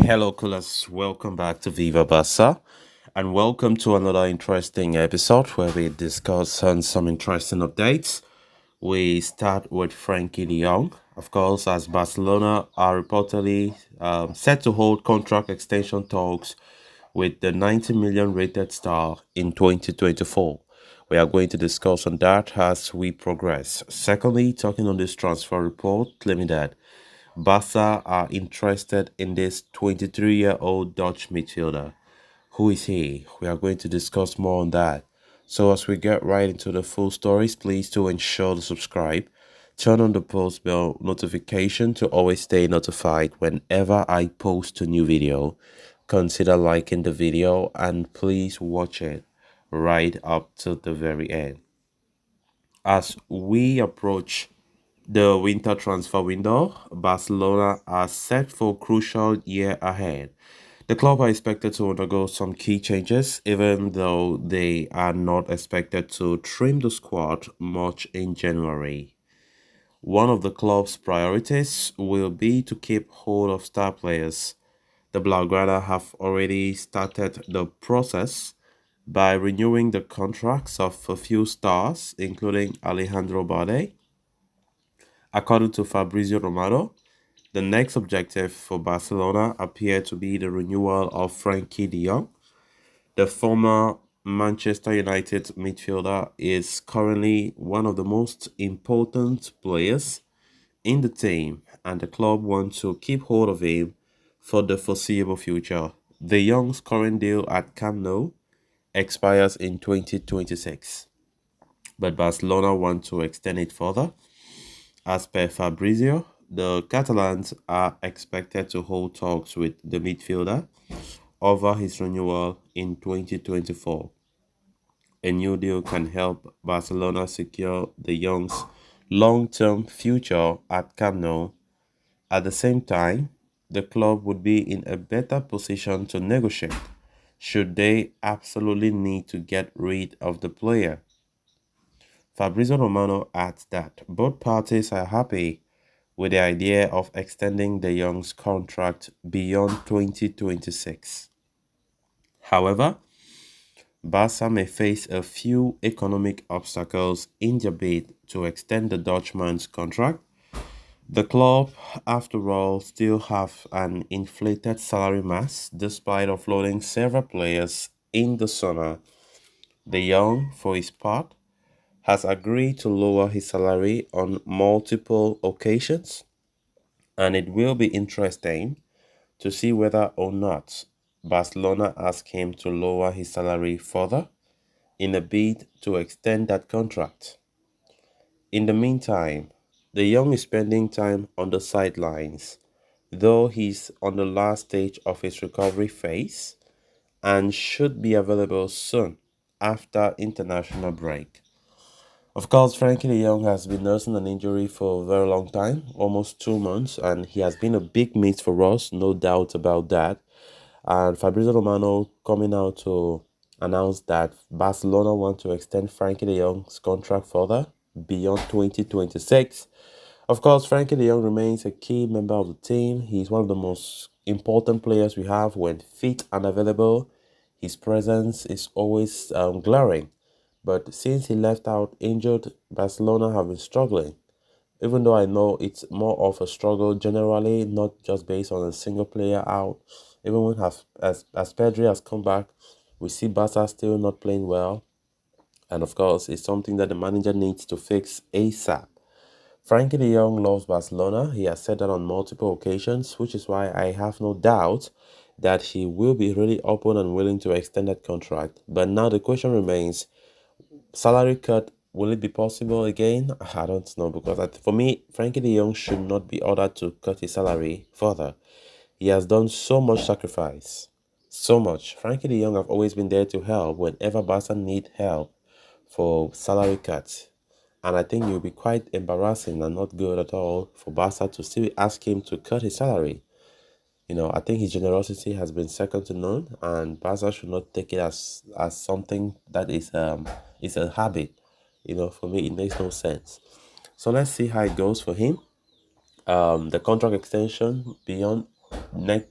Hello, coolers. Welcome back to Viva Basa, and welcome to another interesting episode where we discuss on some interesting updates. We start with Frankie de Jong, of course, as Barcelona are reportedly set to hold contract extension talks with the 90 million rated star in 2024. We are going to discuss on that as we progress. Secondly, talking on this transfer report, claiming that Barca are interested in this 23-year-old Dutch midfielder. Who is he? We are going to discuss more on that. So as we get right into the full stories, please do ensure to subscribe. Turn on the post bell notification to always stay notified whenever I post a new video. Consider liking the video and please watch it right up to the very end. As we approach the winter transfer window, Barcelona are set for a crucial year ahead. The club are expected to undergo some key changes, even though they are not expected to trim the squad much in January. One of the club's priorities will be to keep hold of star players. The Blaugrana have already started the process by renewing the contracts of a few stars, including Alejandro Balde. According to Fabrizio Romano, the next objective for Barcelona appeared to be the renewal of Frenkie de Jong. The former Manchester United midfielder is currently one of the most important players in the team, and the club wants to keep hold of him for the foreseeable future. De Jong's current deal at Camp Nou expires in 2026, but Barcelona want to extend it further. As per Fabrizio, the Catalans are expected to hold talks with the midfielder over his renewal in 2024. A new deal can help Barcelona secure the Young's long-term future at Camp Nou. At the same time, the club would be in a better position to negotiate should they absolutely need to get rid of the player. Fabrizio Romano adds that both parties are happy with the idea of extending De Jong's contract beyond 2026. However, Barca may face a few economic obstacles in their bid to extend the Dutchman's contract. The club, after all, still have an inflated salary mass despite offloading several players in the summer. De Jong, for his part, has agreed to lower his salary on multiple occasions, and it will be interesting to see whether or not Barcelona ask him to lower his salary further in a bid to extend that contract. In the meantime, De Jong is spending time on the sidelines, though he's on the last stage of his recovery phase and should be available soon after international break. Of course, Frankie de Jong has been nursing an injury for a very long time, almost 2 months, and he has been a big miss for us, no doubt about that. And Fabrizio Romano coming out to announce that Barcelona want to extend Frankie de Jong's contract further beyond 2026. Of course, Frankie de Jong remains a key member of the team. He's one of the most important players we have when fit and available. His presence is always glaring. But since he left out injured, Barcelona have been struggling. Even though I know it's more of a struggle generally, not just based on a single player out. Even when as Pedri has come back, we see Barca still not playing well. And of course, it's something that the manager needs to fix ASAP. Frankie de Jong loves Barcelona. He has said that on multiple occasions, which is why I have no doubt that he will be really open and willing to extend that contract. But now the question remains, salary cut, will it be possible again? I don't know, because for me, Frankie de Jong should not be ordered to cut his salary further. He has done so much sacrifice. So much. Frankie de Jong have always been there to help whenever Barca need help for salary cuts. And I think it will be quite embarrassing and not good at all for Barca to still ask him to cut his salary. I think his generosity has been second to none, and Barca should not take it as something that is a habit. For me, it makes no sense. So let's see how it goes for him. The contract extension beyond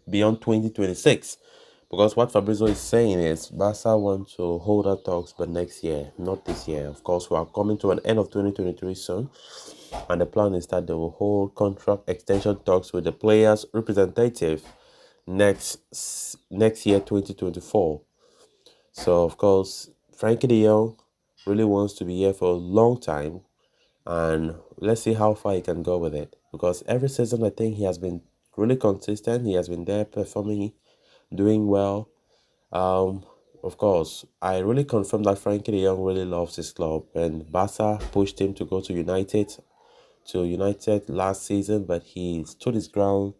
beyond 2026. Because what Fabrizio is saying is Barca want to hold our talks, but next year, not this year. Of course, we are coming to an end of 2023 soon, and the plan is that they will hold contract extension talks with the players' representative next year, 2024. So, of course, Frankie de Jong really wants to be here for a long time, and let's see how far he can go with it. Because every season, I think he has been really consistent. He has been there performing, doing well. Um, of course, I really confirm that Frankie de Jong really loves his club, and Barca pushed him to go to United last season, but he stood his ground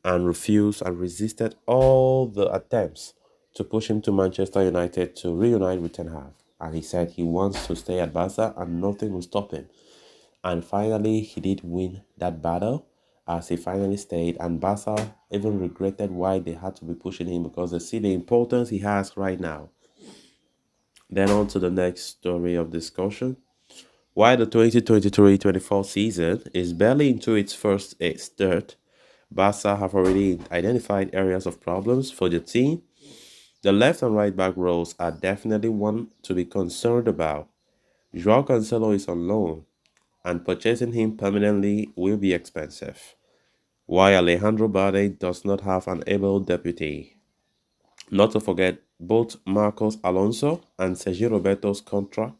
and refused and resisted all the attempts to push him to Manchester United to reunite with Ten Hag. And he said he wants to stay at Barca and nothing will stop him. And finally, he did win that battle as he finally stayed. And Barca even regretted why they had to be pushing him because they see the importance he has right now. Then on to the next story of discussion. While the 2023-24 season is barely into its first third, Barca have already identified areas of problems for the team. The left and right back roles are definitely one to be concerned about. Joao Cancelo is on loan, and purchasing him permanently will be expensive, while Alejandro Balde does not have an able deputy. Not to forget, both Marcos Alonso and Sergio Roberto's contract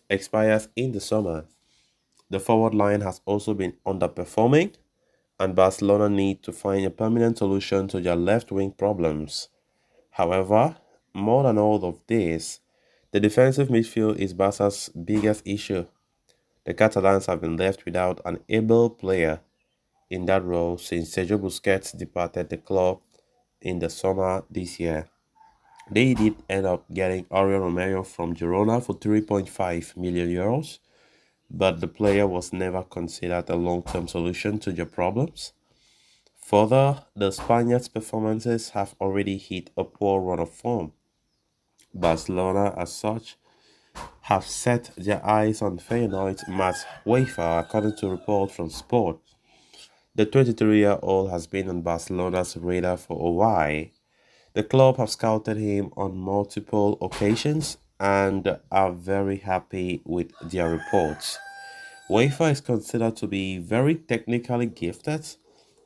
expires in the summer. The forward line has also been underperforming, and Barcelona need to find a permanent solution to their left wing problems. However, more than all of this, the defensive midfield is Barca's biggest issue. The Catalans have been left without an able player in that role since Sergio Busquets departed the club in the summer this year. They did end up getting Oriol Romero from Girona for 3.5 million euros, but the player was never considered a long-term solution to their problems. Further, the Spaniards' performances have already hit a poor run of form. Barcelona, as such, have set their eyes on Feyenoord's Matt Wafer, according to reports from Sport. The 23-year-old has been on Barcelona's radar for a while. The club have scouted him on multiple occasions and are very happy with their reports. Wafer is considered to be very technically gifted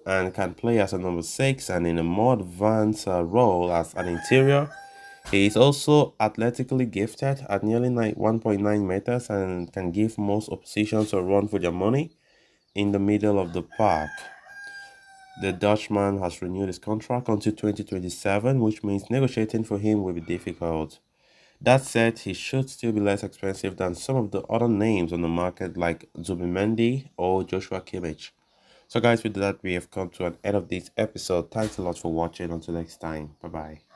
and can play as a number 6 and in a more advanced role as an interior. He is also athletically gifted at nearly 1.9 meters and can give most oppositions a run for their money in the middle of the park. The Dutchman has renewed his contract until 2027, which means negotiating for him will be difficult. That said, he should still be less expensive than some of the other names on the market like Zubimendi or Joshua Kimmich. So guys, with that, we have come to an end of this episode. Thanks a lot for watching. Until next time. Bye-bye.